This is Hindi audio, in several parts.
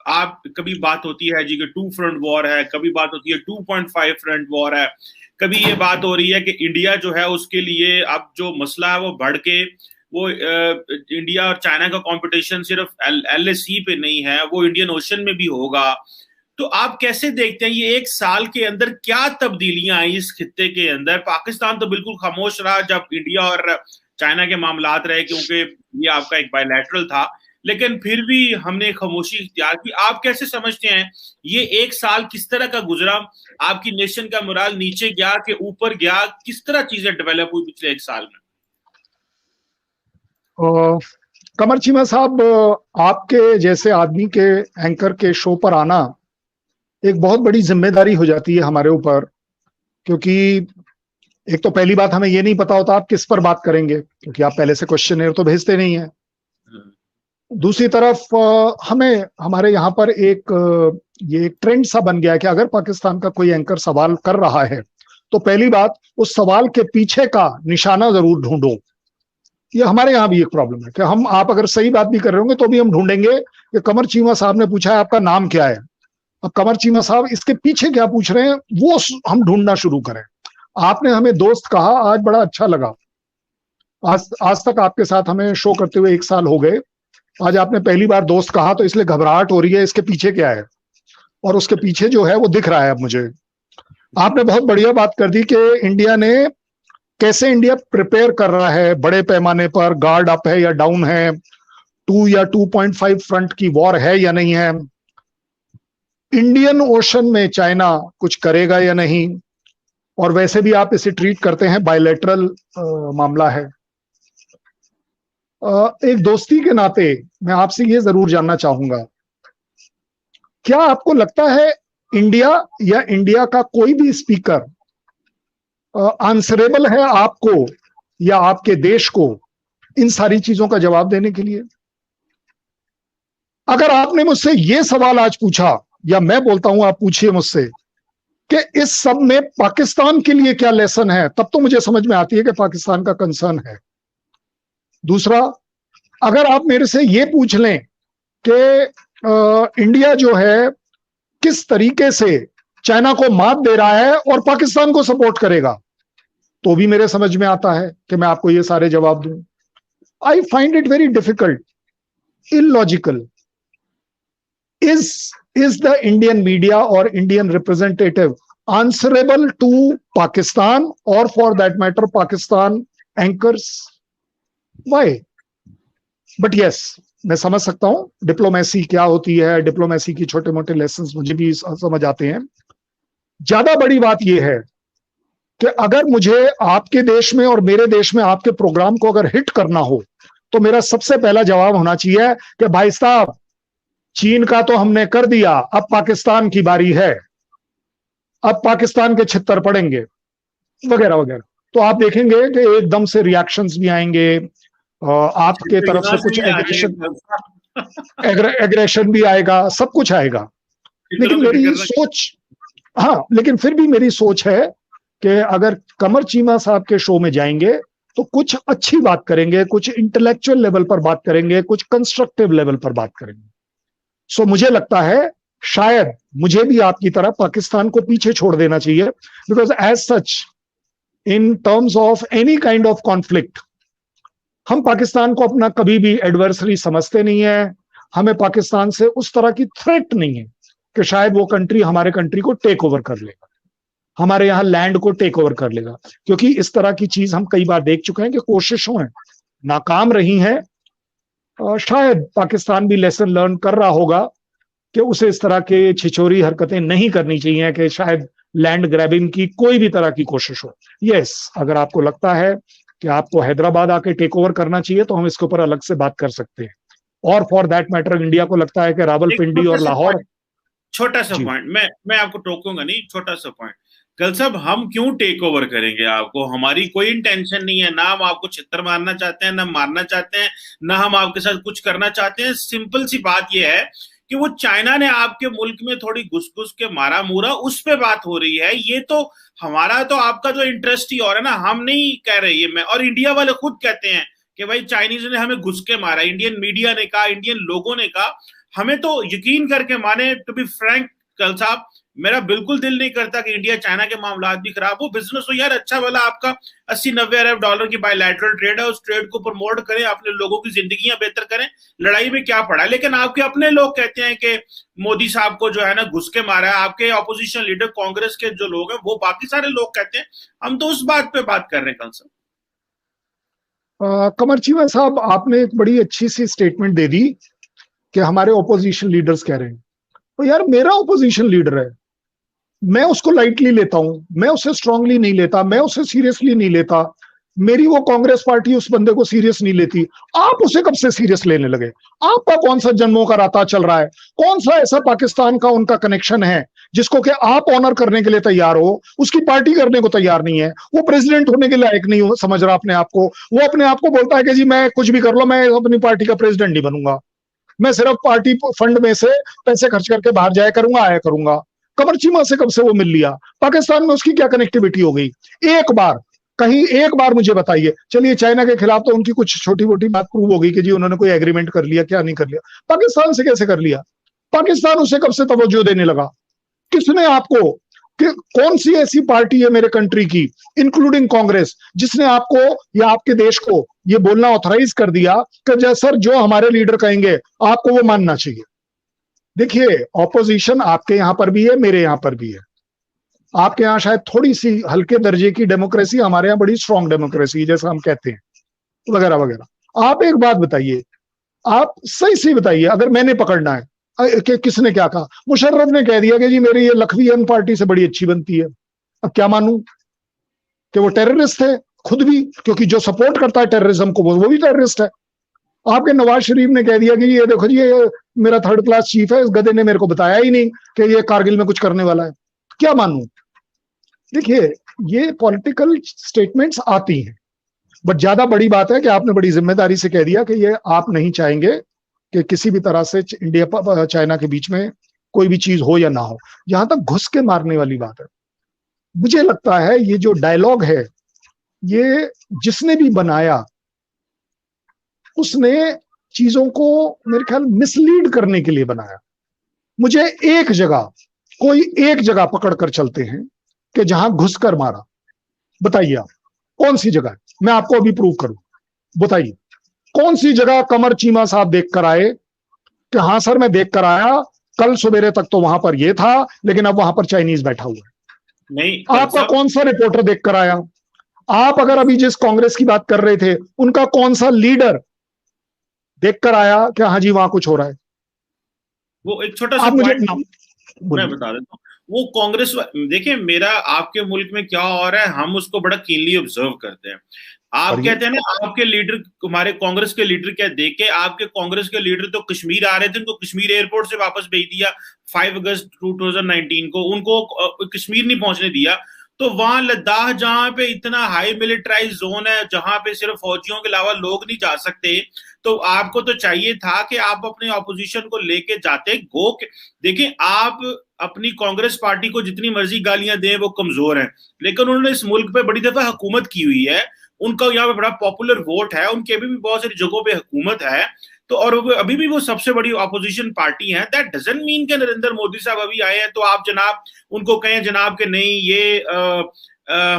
आप कभी बात होती है जी कि 2 फ्रंट वॉर है, कभी बात होती है 2.5 फ्रंट वॉर है, कभी ये बात हो रही है कि इंडिया जो है उसके लिए अब जो मसला है वो बढ़ के वो इंडिया और चाइना का कंपटीशन सिर्फ एलएसी पे नहीं है, वो इंडियन ओशन में भी होगा। तो आप कैसे देखते हैं ये एक साल के अंदर क्या तब्दीलियां आई इस खित्ते के अंदर? पाकिस्तान तो बिल्कुल खामोश रहा जब इंडिया और चाइना के मामलात रहे, क्योंकि ये आपका एक बायलैटरल था, लेकिन फिर भी हमने खामोशी इख्तियार की। आप कैसे समझते हैं ये एक साल किस तरह का गुजरा? आपकी नेशन का मोराल नीचे गया कि ऊपर गया? किस तरह चीजें डेवलप हुई पिछले एक साल में? कमर चीमा साहब, आपके जैसे आदमी के एंकर के शो पर आना एक बहुत बड़ी जिम्मेदारी हो जाती है हमारे ऊपर, क्योंकि एक तो पहली बात हमें ये नहीं पता होता आप किस पर बात करेंगे, क्योंकि आप पहले से क्वेश्चनेयर तो भेजते नहीं है। दूसरी तरफ हमें हमारे यहाँ पर ये एक ट्रेंड सा बन गया है कि अगर पाकिस्तान का कोई एंकर सवाल कर रहा है तो पहली बात उस सवाल के पीछे का निशाना जरूर ढूंढो। ये हमारे यहाँ भी एक प्रॉब्लम है कि आप अगर सही बात भी कर रहे होंगे तो भी हम ढूंढेंगे कि कमर चीमा साहब ने पूछा है आपका नाम क्या है। अब कमर चीमा साहब इसके पीछे क्या पूछ रहे हैं वो हम ढूंढना शुरू करें। आपने हमें दोस्त कहा, आज बड़ा अच्छा लगा। आज तक आपके साथ हमें शो करते हुए 1 साल हो गए। आज आपने पहली बार दोस्त कहा तो इसलिए घबराहट हो रही है, इसके पीछे क्या है? और उसके पीछे जो है वो दिख रहा है अब मुझे। आपने बहुत बढ़िया बात कर दी कि कैसे इंडिया प्रिपेयर कर रहा है, बड़े पैमाने पर गार्ड अप है या डाउन है, 2 या 2.5 फ्रंट की वॉर है या नहीं है, इंडियन ओशन में चाइना कुछ करेगा या नहीं, और वैसे भी आप इसे ट्रीट करते हैं बायलैटरल मामला है। एक दोस्ती के नाते मैं आपसे ये जरूर जानना चाहूंगा, क्या आपको लगता है इंडिया या इंडिया का कोई भी स्पीकर आंसरेबल है आपको या आपके देश को इन सारी चीजों का जवाब देने के लिए? अगर आपने मुझसे यह सवाल आज पूछा, या मैं बोलता हूं आप पूछिए मुझसे कि इस सब में पाकिस्तान के लिए क्या लेसन है, तब तो मुझे समझ में आती है कि पाकिस्तान का कंसर्न है। दूसरा, अगर आप मेरे से यह पूछ लें कि इंडिया जो है किस तरीके से चाइना को मात दे रहा है और पाकिस्तान को सपोर्ट करेगा, तो भी मेरे समझ में आता है कि मैं आपको ये सारे जवाब दूं। I find it very difficult, illogical. Is the Indian media or Indian representative answerable to Pakistan, or for that matter Pakistan anchors? Why? But yes, मैं समझ सकता हूं डिप्लोमेसी क्या होती है, डिप्लोमेसी की छोटे मोटे लेसन्स मुझे भी समझ आते हैं। ज्यादा बड़ी बात यह है कि अगर मुझे आपके देश में और मेरे देश में आपके प्रोग्राम को अगर हिट करना हो तो मेरा सबसे पहला जवाब होना चाहिए कि भाई साहब, चीन का तो हमने कर दिया, अब पाकिस्तान की बारी है, अब पाकिस्तान के छित्तर पड़ेंगे वगैरह वगैरह। तो आप देखेंगे कि एकदम से रिएक्शंस भी आएंगे, आपके तरफ से कुछ एग्रेशन भी आएगा, सब कुछ आएगा। लेकिन मेरी सोच, हाँ, लेकिन फिर भी मेरी सोच है कि अगर कमर चीमा साहब के शो में जाएंगे तो कुछ अच्छी बात करेंगे, कुछ इंटेलेक्चुअल लेवल पर बात करेंगे, कुछ कंस्ट्रक्टिव लेवल पर बात करेंगे। सो मुझे लगता है शायद मुझे भी आपकी तरह पाकिस्तान को पीछे छोड़ देना चाहिए, because as such in terms of any kind of conflict हम पाकिस्तान को अपना कभी भी एडवर्सरी समझते नहीं है। हमें पाकिस्तान से उस तरह की थ्रेट नहीं है कि शायद वो कंट्री हमारे कंट्री को टेक ओवर कर लेगा, हमारे यहाँ लैंड को टेक ओवर कर लेगा, क्योंकि इस तरह की चीज हम कई बार देख चुके हैं कि कोशिशों हैं, नाकाम रही हैं। और शायद पाकिस्तान भी लेसन लर्न कर रहा होगा कि उसे इस तरह के छिछोरी हरकतें नहीं करनी चाहिए, कि शायद लैंड ग्रैबिंग की कोई भी तरह की कोशिश हो। यस, अगर आपको लगता है कि आपको हैदराबाद आके टेक ओवर करना चाहिए तो हम इसके ऊपर अलग से बात कर सकते हैं। और फॉर दैट मैटर इंडिया को लगता है कि रावलपिंडी और लाहौर, छोटा सा पॉइंट, मैं आपको टोकूंगा नहीं, छोटा सा पॉइंट। कल साहब, हम क्यों टेक ओवर करेंगे आपको? हमारी कोई इंटेंशन नहीं है, ना हम आपको छितर मारना चाहते हैं, ना मारना चाहते हैं, ना हम आपके साथ कुछ करना चाहते हैं। सिंपल सी बात यह है कि वो चाइना ने आपके मुल्क में थोड़ी घुस घुस के मारा मूरा, उस पे बात हो रही है। ये तो हमारा तो आपका जो इंटरेस्ट ही और है ना, हम नहीं कह रहे ये, मैं और इंडिया वाले खुद कहते हैं कि भाई चाइनीज ने हमें घुस के मारा, इंडियन मीडिया ने कहा, इंडियन लोगों ने कहा। हमें तो यकीन करके माने, टू बी फ्रैंक कल साहब, मेरा बिल्कुल दिल नहीं करता कि इंडिया चाइना के मामलात भी खराब हो। बिजनेस हो यार, अच्छा वाला आपका 80-90 अरब डॉलर की बायलैटरल ट्रेड है, उस ट्रेड को प्रमोट करें, अपने लोगों की जिंदगियां बेहतर करें, लड़ाई में क्या पड़ा है। लेकिन आपके अपने लोग कहते हैं कि मोदी साहब को जो है ना घुस के मारा है। आपके ऑपोजिशन लीडर कांग्रेस के जो लोग हैं, वो बाकी सारे लोग कहते हैं। हम तो उस बात पे बात कर रहे हैं कल साहब। कमर चीमा साहब, आपने एक बड़ी अच्छी सी स्टेटमेंट दे दी कि हमारे ओपोजिशन लीडर्स कह रहे हैं। तो यार मेरा ओपोजिशन लीडर है, मैं उसको लाइटली लेता हूं, मैं उसे स्ट्रांगली नहीं लेता, मैं उसे सीरियसली नहीं लेता। मेरी वो कांग्रेस पार्टी उस बंदे को सीरियस नहीं लेती। आप उसे कब से सीरियस लेने लगे? आपका कौन सा जन्मों का राता चल रहा है? कौन सा ऐसा पाकिस्तान का उनका कनेक्शन है जिसको कि आप ऑनर करने के लिए तैयार हो, उसकी पार्टी करने को तैयार नहीं है? वो प्रेसिडेंट होने के लायक नहीं हो समझ रहा अपने आप को। वो अपने आप को बोलता है कि जी मैं कुछ भी कर लो, मैं अपनी पार्टी का प्रेसिडेंट नहीं बनूंगा, मैं सिर्फ पार्टी फंड में से पैसे खर्च करके बाहर जाया करूंगा, आया करूंगा। कमर चीमा से कब से वो मिल लिया? पाकिस्तान में उसकी क्या कनेक्टिविटी हो गई? एक बार, कहीं एक बार मुझे बताइए। चलिए चाइना के खिलाफ तो उनकी कुछ छोटी मोटी बात प्रूव हो गई कि जी उन्होंने कोई एग्रीमेंट कर लिया, क्या नहीं कर लिया। पाकिस्तान से कैसे कर लिया? पाकिस्तान उसे कब से तवज्जो देने लगा? किसने आपको, कि कौन सी ऐसी पार्टी है मेरे कंट्री की, इंक्लूडिंग कांग्रेस, जिसने आपको या आपके देश को ये बोलना ऑथराइज कर दिया कि सर जो हमारे लीडर कहेंगे आपको वो मानना चाहिए? देखिए, ऑपोजिशन आपके यहां पर भी है, मेरे यहां पर भी है। आपके यहां शायद थोड़ी सी हल्के दर्जे की डेमोक्रेसी, हमारे यहां बड़ी स्ट्रांग डेमोक्रेसी जैसा हम कहते हैं, वगैरह वगैरह। आप एक बात बताइए, आप सही सही बताइए, अगर मैंने पकड़ना है कि किसने क्या कहा। मुशर्रफ ने कह दिया कि जी मेरी ये लखवीएन पार्टी से बड़ी अच्छी बनती है। अब क्या मानूं कि वो टेररिस्ट है खुद भी, क्योंकि जो सपोर्ट करता है टेररिज्म को वो भी टेररिस्ट है। आपके नवाज शरीफ ने कह दिया कि ये देखो जी ये मेरा थर्ड क्लास चीफ है, इस गधे ने मेरे को बताया ही नहीं कि ये कारगिल में कुछ करने वाला है। क्या मानूं? देखिए, ये पॉलिटिकल स्टेटमेंट्स आती हैं, बट ज्यादा बड़ी बात है कि आपने बड़ी जिम्मेदारी से कह दिया कि ये आप नहीं चाहेंगे कि किसी भी तरह से इंडिया चाइना के बीच में कोई भी चीज हो या ना हो। जहां तक घुस के मारने वाली बात है, मुझे लगता है ये जो डायलॉग है, ये जिसने भी बनाया उसने चीजों को मेरे ख्याल मिसलीड करने के लिए बनाया। मुझे एक जगह, कोई एक जगह पकड़ कर चलते हैं कि जहां घुसकर मारा। बताइए आप कौन सी जगह है? मैं आपको अभी प्रूव करूं। बताइए कौन सी जगह कमर चीमा साहब देख कर आए कि हाँ सर मैं देख कर आया, कल सवेरे तक तो वहां पर ये था लेकिन अब वहां पर चाइनीज बैठा हुआ है? नहीं, आपका कौन सा रिपोर्टर देख कर आया? आप अगर अभी जिस कांग्रेस की बात कर रहे थे उनका कौन सा लीडर देख कर आया कि हाँ जी वहां कुछ हो रहा है? वो एक छोटा सा मुझे पॉइंट मैं बता देता हूँ। वो कांग्रेस, देखिए मेरा आपके मुल्क में क्या हो रहा है हम उसको बड़ा कीनली ऑब्जर्व करते हैं। आप कहते हैं ना आपके लीडर, हमारे कांग्रेस के लीडर क्या देख के, आपके कांग्रेस के लीडर तो कश्मीर आ रहे थे, उनको कश्मीर एयरपोर्ट से वापस भेज दिया 5 अगस्त 2019 को, उनको कश्मीर नहीं पहुंचने दिया। तो वहां लद्दाख जहां पे इतना हाई मिलिटराइज जोन है, जहां पे सिर्फ फौजियों के अलावा लोग नहीं जा सकते, तो आपको तो चाहिए था कि आप अपने ऑपोजिशन को लेके जाते। देखिए आप अपनी कांग्रेस पार्टी को जितनी मर्जी गालियां दें वो कमजोर है, लेकिन उन्होंने इस मुल्क पे बड़ी दफा हुकूमत की हुई है, उनका यहाँ पे बड़ा पॉपुलर वोट है, उनके अभी भी बहुत सारी जगहों पे हुकूमत है। तो और अभी भी वो सबसे बड़ी ऑपोजिशन पार्टी है। दैट डजंट मीन कि नरेंद्र मोदी साहब अभी आए हैं तो आप जनाब उनको कहें जनाब के नहीं ये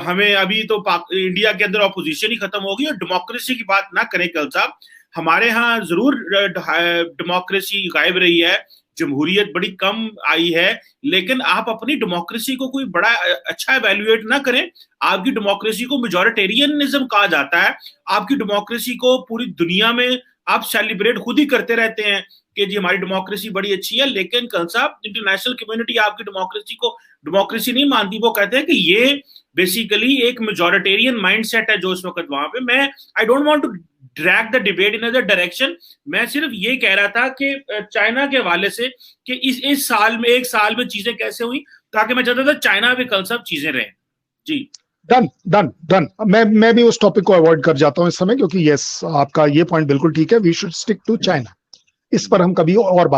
हमें अभी तो इंडिया के अंदर ऑपोजिशन ही खत्म होगी और डेमोक्रेसी की बात ना करें। कल साहब हमारे यहाँ जरूर डेमोक्रेसी गायब रही है, जमहूरियत बड़ी कम आई है, लेकिन आप अपनी डेमोक्रेसी को कोई बड़ा अच्छा एवेल्युएट ना करें। आपकी डेमोक्रेसी को मेजॉरिटेरियनिज्म कहा जाता है। आपकी डेमोक्रेसी को पूरी दुनिया में आप सेलिब्रेट खुद ही करते रहते हैं कि जी हमारी डेमोक्रेसी बड़ी अच्छी है, लेकिन कल साहब इंटरनेशनल कम्युनिटी आपकी डेमोक्रेसी को डेमोक्रेसी नहीं मानती। वो कहते हैं कि ये बेसिकली एक मेजॉरिटेरियन माइंडसेट है जो इस वक्त वहां पे। मैं I don't want to drag the debate in other direction. मैं सिर्फ ये कह रहा था कि चाइना के हवाले से कि इस साल में, एक साल में चीजें कैसे हुई, ताकि मैं चाहता था चाइना में कल सब चीजें रहें। जी डन डन डन। मैं भी उस टॉपिक को अवॉइड कर जाता हूं इस समय, क्योंकि यस आपका ये पॉइंट बिल्कुल ठीक है, we should stick to China. इस पर हम कभी और बात